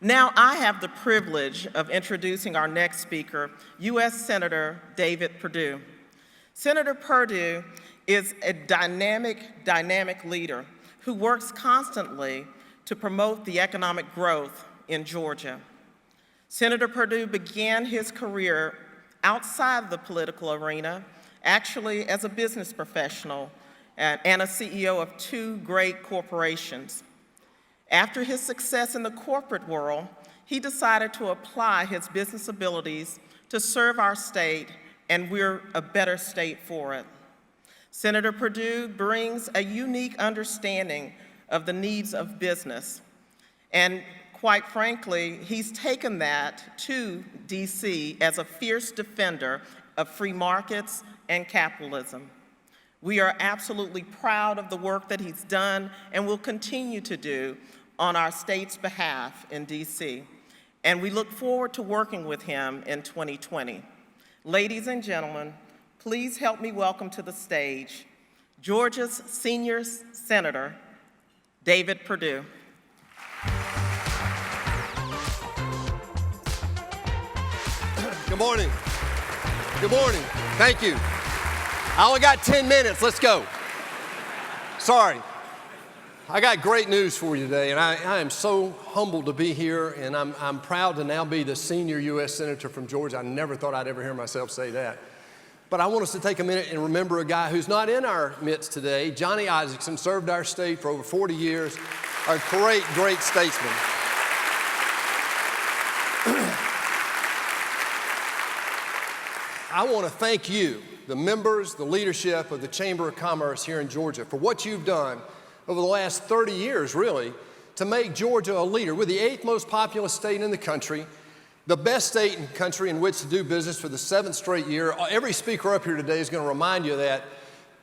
Now I have the privilege of introducing our next speaker, U.S. Senator David Perdue. Senator Perdue is a dynamic leader who works constantly to promote the economic growth in Georgia. Senator Perdue began his career outside the political arena, actually as a business professional and a CEO of two great corporations. After his success in the corporate world, he decided to apply his business abilities to serve our state, and we're a better state for it. Senator Perdue brings a unique understanding of the needs of business, and quite frankly, he's taken that to DC as a fierce defender of free markets and capitalism. We are absolutely proud of the work that he's done and will continue to do on our state's behalf in DC, and we look forward to working with him in 2020. Ladies and gentlemen, please help me welcome to the stage Georgia's senior senator, David Perdue. Good morning. Good morning. Thank you. I only got 10 minutes. Let's go. Sorry. I got great news for you today, and I am so humbled to be here, and I'm proud to now be the senior U.S. Senator from Georgia. I never thought I'd ever hear myself say that. But I want us to take a minute and remember a guy who's not in our midst today. Johnny Isakson served our state for over 40 years, a great statesman. I want to thank you, the members, the leadership of the Chamber of Commerce here in Georgia, for what you've done over the last 30 years, really, to make Georgia a leader. We're the 8th most populous state in the country, the best state in the country in which to do business for the 7th straight year. Every speaker up here today is going to remind you of that.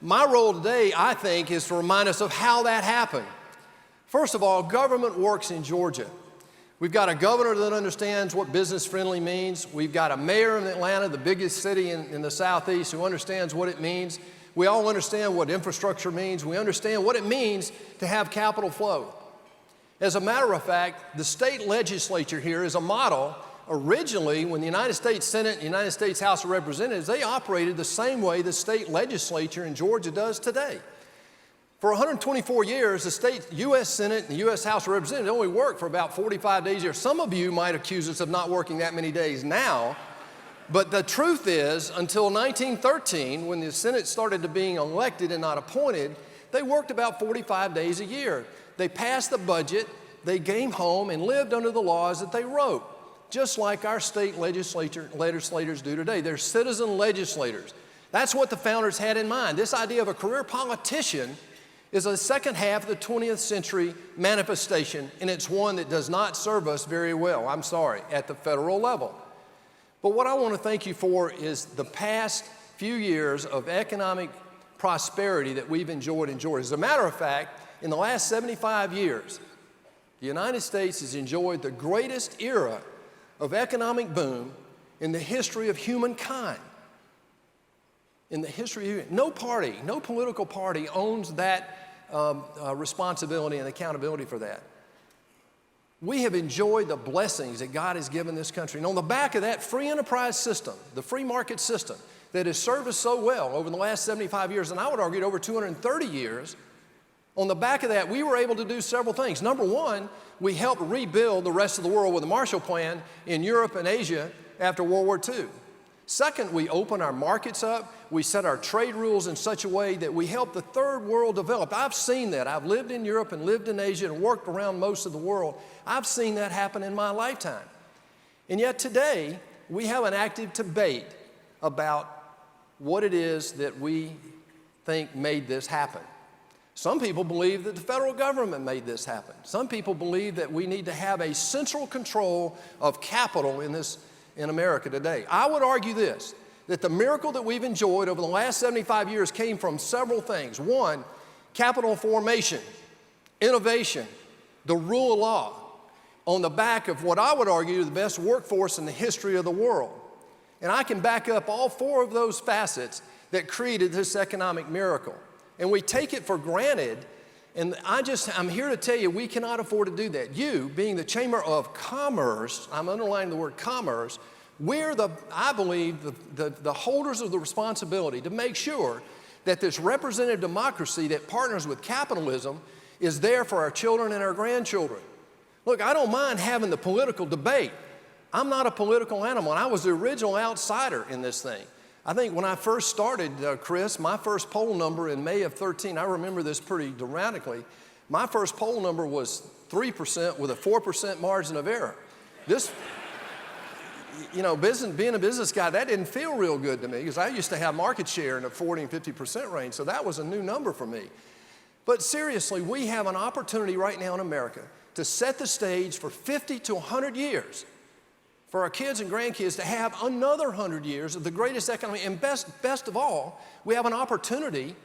My role today, I think, is to remind us of how that happened. First of all, government works in Georgia. We've got a governor that understands what business-friendly means. We've got a mayor in Atlanta, the biggest city in the Southeast, who understands what it means. We all understand what infrastructure means. We understand what it means to have capital flow. As a matter of fact, the state legislature here is a model. Originally, when the United States Senate and the United States House of Representatives, they operated the same way the state legislature in Georgia does today. For 124 years, the state U.S. Senate and the U.S. House of Representatives only worked for about 45 days a year. Some of you might accuse us of not working that many days now. But the truth is, until 1913, when the Senate started to being elected and not appointed, they worked about 45 days a year. They passed the budget, they came home and lived under the laws that they wrote, just like our state legislators do today. They're citizen legislators. That's what the founders had in mind. This idea of a career politician is a second half of the 20th century manifestation, and it's one that does not serve us very well, I'm sorry, at the federal level. But what I want to thank you for is the past few years of economic prosperity that we've enjoyed in Georgia. As a matter of fact, in the last 75 years, the United States has enjoyed the greatest era of economic boom in the history of humankind. In the history of no party, no political party owns that responsibility and accountability for that. We have enjoyed the blessings that God has given this country. And on the back of that free enterprise system, the free market system that has served us so well over the last 75 years, and I would argue over 230 years, on the back of that, we were able to do several things. Number one, we helped rebuild the rest of the world with the Marshall Plan in Europe and Asia after World War II. Second, we opened our markets up. We set our trade rules in such a way that we helped the third world develop. I've seen that. I've lived in Europe and lived in Asia and worked around most of the world. I've seen that happen in my lifetime. And yet today, we have an active debate about what it is that we think made this happen. Some people believe that the federal government made this happen. Some people believe that we need to have a central control of capital in America today. I would argue this, that the miracle that we've enjoyed over the last 75 years came from several things. One, capital formation, innovation, the rule of law, on the back of what I would argue is the best workforce in the history of the world. And I can back up all four of those facets that created this economic miracle. And we take it for granted And I'm here to tell you, we cannot afford to do that. You, being the Chamber of Commerce, I'm underlining the word commerce, we're I believe, the holders of the responsibility to make sure that this representative democracy that partners with capitalism is there for our children and our grandchildren. Look, I don't mind having the political debate. I'm not a political animal, and I was the original outsider in this thing. I think when I first started, Chris, my first poll number in May of 13, I remember this pretty dramatically, my first poll number was 3% with a 4% margin of error. This, you know, being a business guy, that didn't feel real good to me because I used to have market share in the 40 and 50% range, so that was a new number for me. But seriously, we have an opportunity right now in America to set the stage for 50 to 100 years for our kids and grandkids to have another 100 years of the greatest economy. And best of all, we have an opportunity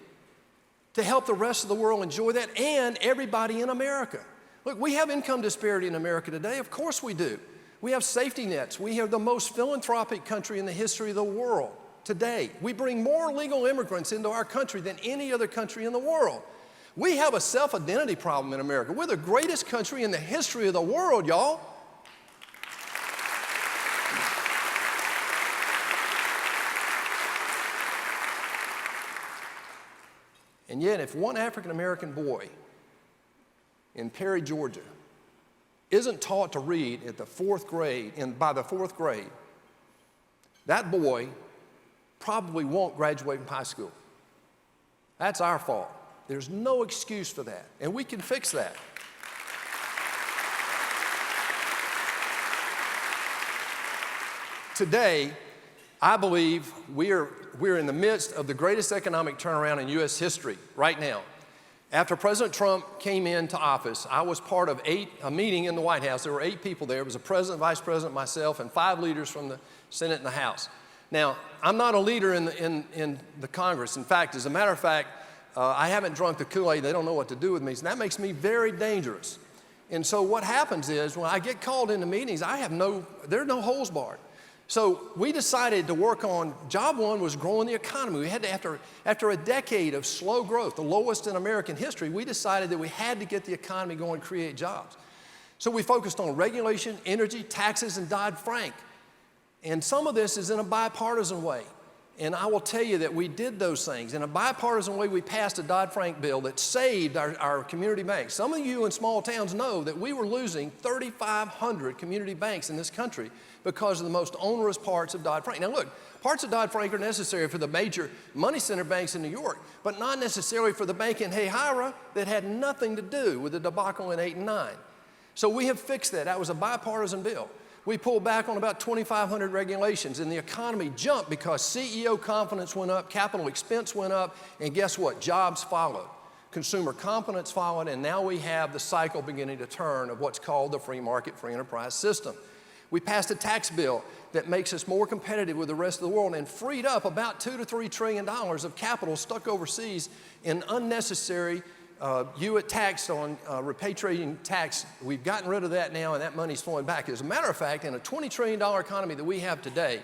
to help the rest of the world enjoy that and everybody in America. Look, we have income disparity in America today. Of course we do. We have safety nets. We have the most philanthropic country in the history of the world today. We bring more legal immigrants into our country than any other country in the world. We have a self-identity problem in America. We're the greatest country in the history of the world, y'all. And yet, if one African-American boy in Perry, Georgia, isn't taught to read at the fourth grade, by the fourth grade, that boy probably won't graduate from high school. That's our fault. There's no excuse for that, and we can fix that. Today, I believe we're in the midst of the greatest economic turnaround in U.S. history right now. After President Trump came into office, I was part of a meeting in the White House. There were 8 people there. It was the president, vice president, myself, and 5 leaders from the Senate and the House. Now, I'm not a leader in the Congress. In fact, as a matter of fact, I haven't drunk the Kool-Aid. They don't know what to do with me. So that makes me very dangerous. And so what happens is when I get called into meetings, there are no holes barred. So we decided to work on, job one was growing the economy. We had to, after a decade of slow growth, the lowest in American history, we decided that we had to get the economy going and create jobs. So we focused on regulation, energy, taxes, and Dodd-Frank. And some of this is in a bipartisan way. And I will tell you that we did those things. In a bipartisan way, we passed a Dodd-Frank bill that saved our community banks. Some of you in small towns know that we were losing 3,500 community banks in this country because of the most onerous parts of Dodd-Frank. Now look, parts of Dodd-Frank are necessary for the major money center banks in New York, but not necessarily for the bank in Hahira that had nothing to do with the debacle in 8 and 9. So we have fixed that. That was a bipartisan bill. We pulled back on about 2,500 regulations, and the economy jumped because CEO confidence went up, capital expense went up, and guess what? Jobs followed. Consumer confidence followed, and now we have the cycle beginning to turn of what's called the free market, free enterprise system. We passed a tax bill that makes us more competitive with the rest of the world and freed up about $2 to $3 trillion of capital stuck overseas in unnecessary tax on repatriating tax. We've gotten rid of that now, and that money's flowing back. As a matter of fact, in a $20 trillion economy that we have today,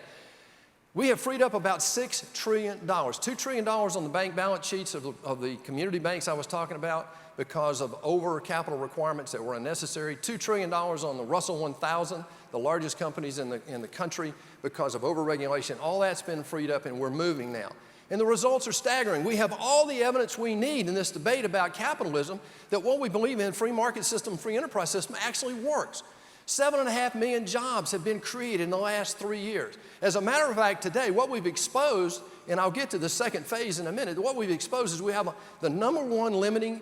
we have freed up about $6 trillion. $2 trillion on the bank balance sheets of the community banks I was talking about because of over-capital requirements that were unnecessary. $2 trillion on the Russell 1000, the largest companies in the country, because of over-regulation. All that's been freed up, and we're moving now. And the results are staggering. We have all the evidence we need in this debate about capitalism that what we believe in, free market system, free enterprise system, actually works. 7.5 million jobs have been created in the last 3 years. As a matter of fact, today, what we've exposed, and I'll get to the second phase in a minute, what we've exposed is we have the number one limiting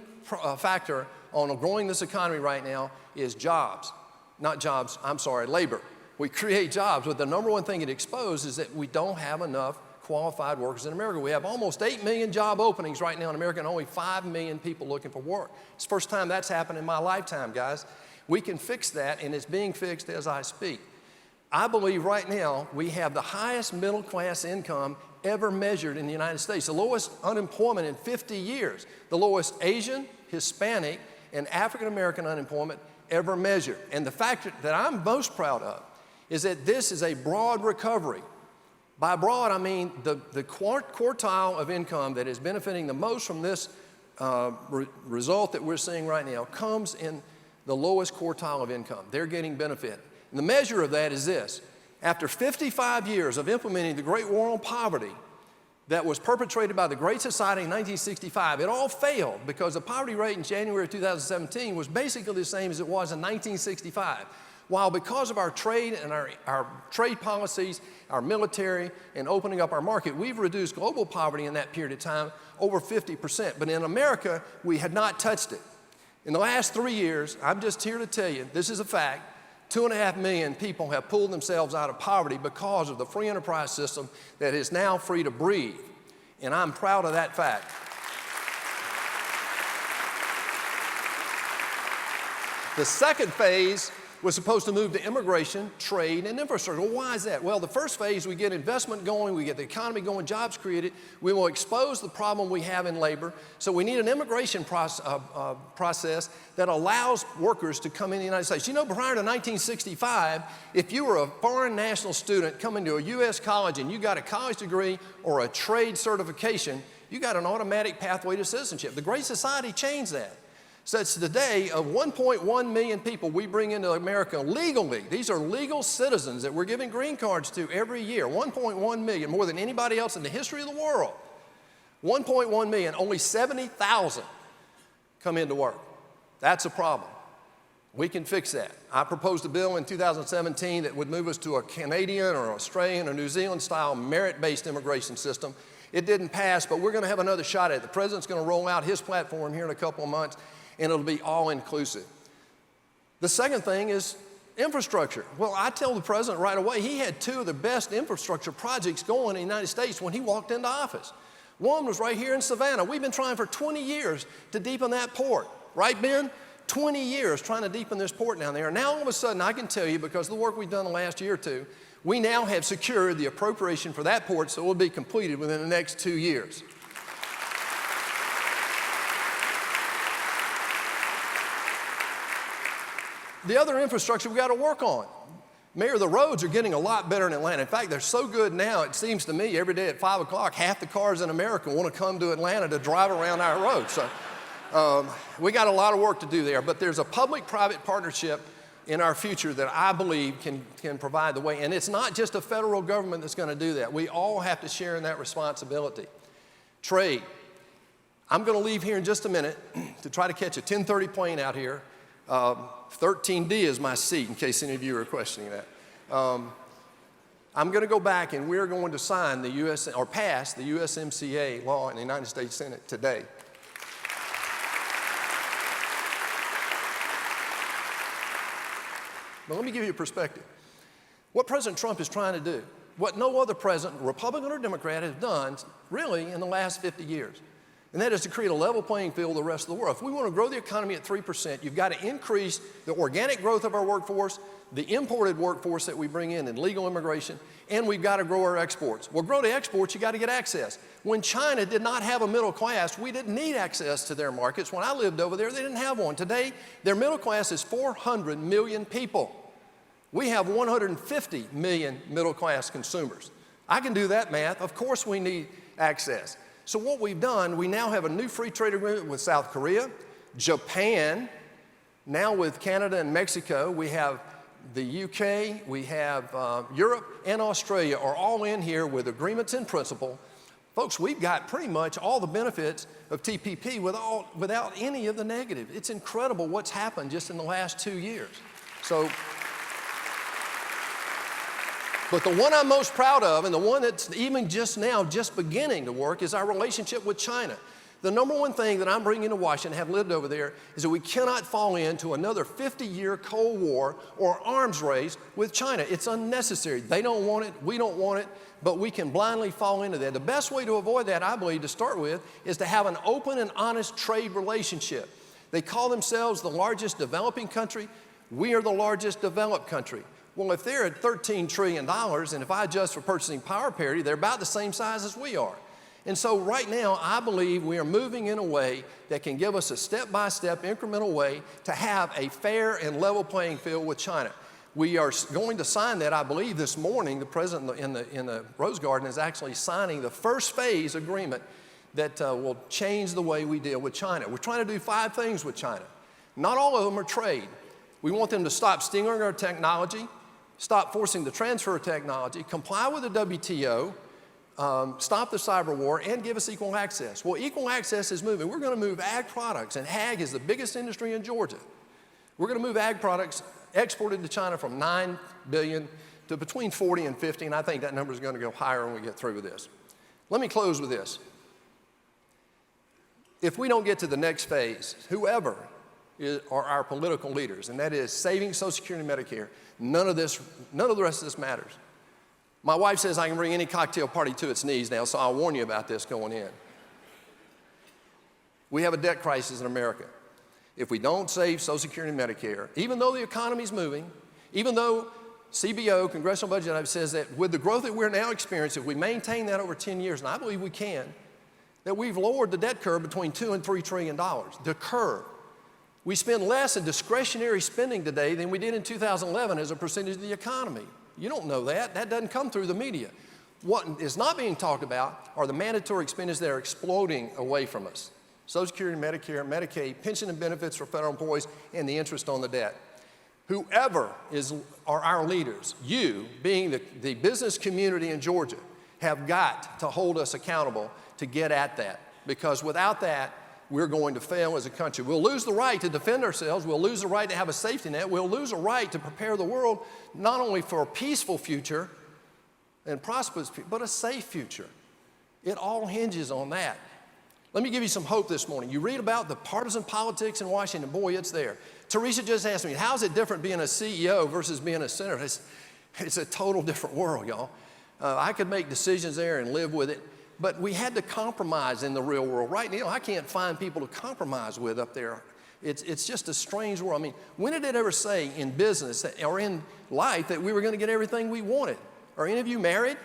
factor on growing this economy right now is jobs. Not jobs, I'm sorry, labor. We create jobs, but the number one thing it exposed is that we don't have enough qualified workers in America. We have almost 8 million job openings right now in America and only 5 million people looking for work. It's the first time that's happened in my lifetime, guys. We can fix that, and it's being fixed as I speak. I believe right now we have the highest middle class income ever measured in the United States, the lowest unemployment in 50 years, the lowest Asian, Hispanic, and African American unemployment ever measured. And the fact that I'm most proud of is that this is a broad recovery. By broad, I mean the quartile of income that is benefiting the most from this result that we're seeing right now comes in the lowest quartile of income. They're getting benefit. And the measure of that is this. After 55 years of implementing the Great War on Poverty that was perpetrated by the Great Society in 1965, it all failed because the poverty rate in January of 2017 was basically the same as it was in 1965. While because of our trade and our trade policies, our military, and opening up our market, we've reduced global poverty in that period of time over 50%. But in America, we had not touched it. In the last 3 years, I'm just here to tell you, this is a fact, 2.5 million people have pulled themselves out of poverty because of the free enterprise system that is now free to breathe. And I'm proud of that fact. The second phase was supposed to move to immigration, trade, and infrastructure. Well, why is that? Well, the first phase, we get investment going, we get the economy going, jobs created. We will expose the problem we have in labor. So we need an immigration process that allows workers to come in the United States. You know, prior to 1965, if you were a foreign national student coming to a U.S. college and you got a college degree or a trade certification, you got an automatic pathway to citizenship. The Great Society changed that. Such today, of 1.1 million people we bring into America legally, these are legal citizens that we're giving green cards to every year, 1.1 million, more than anybody else in the history of the world. 1.1 million, only 70,000 come into work. That's a problem. We can fix that. I proposed a bill in 2017 that would move us to a Canadian or Australian or New Zealand style merit-based immigration system. It didn't pass, but we're going to have another shot at it. The president's going to roll out his platform here in a couple of months, and it'll be all-inclusive. The second thing is infrastructure. Well, I tell the president right away, he had two of the best infrastructure projects going in the United States when he walked into office. One was right here in Savannah. We've been trying for 20 years to deepen that port. Right, Ben? 20 years trying to deepen this port down there. And now all of a sudden, I can tell you, because of the work we've done the last year or two, we now have secured the appropriation for that port, so it will be completed within the next 2 years. The other infrastructure we've got to work on. Mayor, the roads are getting a lot better in Atlanta. In fact, they're so good now, it seems to me, every day at 5 o'clock, half the cars in America want to come to Atlanta to drive around our roads. So we got a lot of work to do there, but there's a public-private partnership in our future that I believe can provide the way. And it's not just a federal government that's going to do that. We all have to share in that responsibility. Trade. I'm going to leave here in just a minute to try to catch a 10:30 plane out here. 13D is my seat, in case any of you are questioning that. I'm going to go back and we're going to sign the pass the USMCA law in the United States Senate today. But let me give you a perspective. What President Trump is trying to do, what no other president, Republican or Democrat, has done really in the last 50 years, and that is to create a level playing field with the rest of the world. If we want to grow the economy at 3%, you've got to increase the organic growth of our workforce, the imported workforce that we bring in legal immigration, and we've got to grow our exports. Well, grow the exports, you got to get access. When China did not have a middle class, we didn't need access to their markets. When I lived over there, they didn't have one. Today, their middle class is 400 million people. We have 150 million middle class consumers. I can do that math. Of course we need access. So what we've done, we now have a new free trade agreement with South Korea, Japan, now with Canada and Mexico. We have the UK, we have Europe and Australia are all in here with agreements in principle. Folks, we've got pretty much all the benefits of TPP without any of the negative. It's incredible what's happened just in the last 2 years. But the one I'm most proud of, and the one that's even just now just beginning to work, is our relationship with China. The number one thing that I'm bringing to Washington, have lived over there, is that we cannot fall into another 50-year Cold War or arms race with China. It's unnecessary. They don't want it, we don't want it, but we can blindly fall into that. The best way to avoid that, I believe, to start with, is to have an open and honest trade relationship. They call themselves the largest developing country. We are the largest developed country. Well, if they're at $13 trillion, and if I adjust for purchasing power parity, they're about the same size as we are. And so right now, I believe we are moving in a way that can give us a step-by-step, incremental way to have a fair and level playing field with China. We are going to sign that, I believe, this morning. The president in the Rose Garden is actually signing the first phase agreement that will change the way we deal with China. We're trying to do 5 things with China. Not all of them are trade. We want them to stop stealing our technology, stop forcing the transfer of technology, comply with the WTO, stop the cyber war, and give us equal access. Well, equal access is moving. We're going to move ag products, and ag is the biggest industry in Georgia. We're going to move ag products exported to China from 9 billion to between 40 and 50, and I think that number is going to go higher when we get through with this. Let me close with this. If we don't get to the next phase, whoever are our political leaders, and that is saving Social Security and Medicare, none of the rest of this matters. My wife says I can bring any cocktail party to its knees now, so I'll warn you about this going in. We have a debt crisis in America. If we don't save Social Security and Medicare, even though the economy is moving, even though CBO, Congressional Budget Office, says that with the growth that we're now experiencing, if we maintain that over 10 years, and I believe we can, that we've lowered the debt curve between $2 and $3 trillion, the curve. We spend less in discretionary spending today than we did in 2011 as a percentage of the economy. You don't know that. That doesn't come through the media. What is not being talked about are the mandatory expenditures that are exploding away from us. Social Security, Medicare, Medicaid, pension and benefits for federal employees, and the interest on the debt. Whoever are our leaders, you being the business community in Georgia, have got to hold us accountable to get at that, because without that, we're going to fail as a country. We'll lose the right to defend ourselves. We'll lose the right to have a safety net. We'll lose a right to prepare the world not only for a peaceful future and prosperous, but a safe future. It all hinges on that. Let me give you some hope this morning. You read about the partisan politics in Washington. Boy, it's there. Teresa just asked me, how's it different being a CEO versus being a senator? It's a total different world, y'all. I could make decisions there and live with it. But we had to compromise in the real world. Right now, I can't find people to compromise with up there. It's just a strange world. I mean, when did it ever say in business or in life that we were going to get everything we wanted? Are any of you married?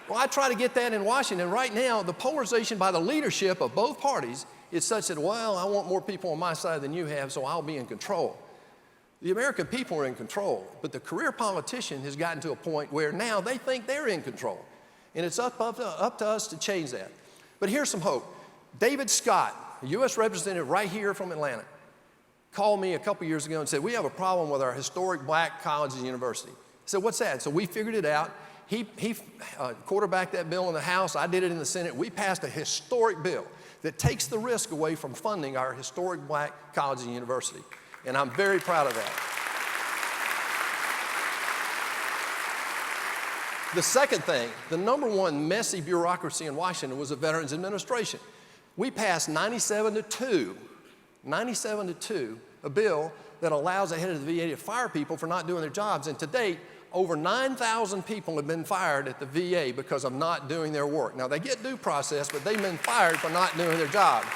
Well, I try to get that in Washington. Right now, the polarization by the leadership of both parties is such that, well, I want more people on my side than you have, so I'll be in control. The American people are in control, but the career politician has gotten to a point where now they think they're in control. And it's up to us to change that. But here's some hope. David Scott, a U.S. representative right here from Atlanta, called me a couple years ago and said, we have a problem with our historic black colleges and universities. I said, what's that? So we figured it out. He quarterbacked that bill in the House. I did it in the Senate. We passed a historic bill that takes the risk away from funding our historic black colleges and universities. And I'm very proud of that. The second thing, the number one messy bureaucracy in Washington was the Veterans Administration. We passed 97-2, a bill that allows the head of the VA to fire people for not doing their jobs. And to date, over 9,000 people have been fired at the VA because of not doing their work. Now, they get due process, but they've been fired for not doing their job.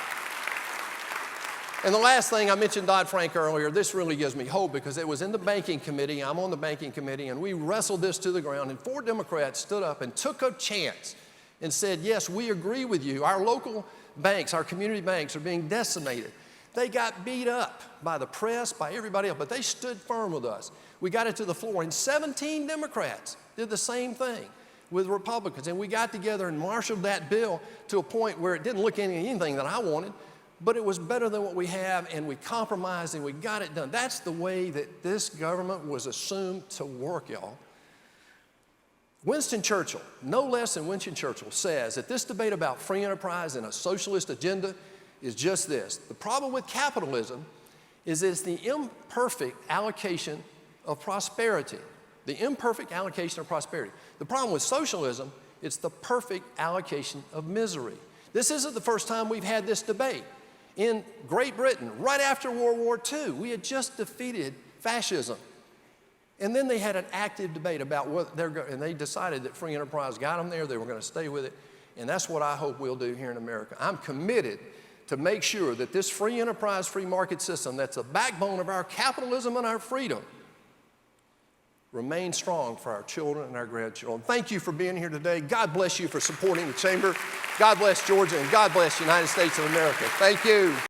And the last thing, I mentioned Dodd-Frank earlier. This really gives me hope because it was in the banking committee. I'm on the banking committee, and we wrestled this to the ground, and 4 Democrats stood up and took a chance and said, yes, we agree with you. Our local banks, our community banks are being decimated. They got beat up by the press, by everybody else, but they stood firm with us. We got it to the floor, and 17 Democrats did the same thing with Republicans, and we got together and marshaled that bill to a point where it didn't look anything that I wanted, but it was better than what we have, and we compromised, and we got it done. That's the way that this government was assumed to work, y'all. Winston Churchill, no less than Winston Churchill, says that this debate about free enterprise and a socialist agenda is just this. The problem with capitalism is it's the imperfect allocation of prosperity. The imperfect allocation of prosperity. The problem with socialism, it's the perfect allocation of misery. This isn't the first time we've had this debate. In Great Britain, right after World War II, we had just defeated fascism. And then they had an active debate about what and they decided that free enterprise got them there, they were going to stay with it, and that's what I hope we'll do here in America. I'm committed to make sure that this free enterprise, free market system that's the backbone of our capitalism and our freedom remains strong for our children and our grandchildren. Thank you for being here today. God bless you for supporting the Chamber. God bless Georgia, and God bless the United States of America. Thank you.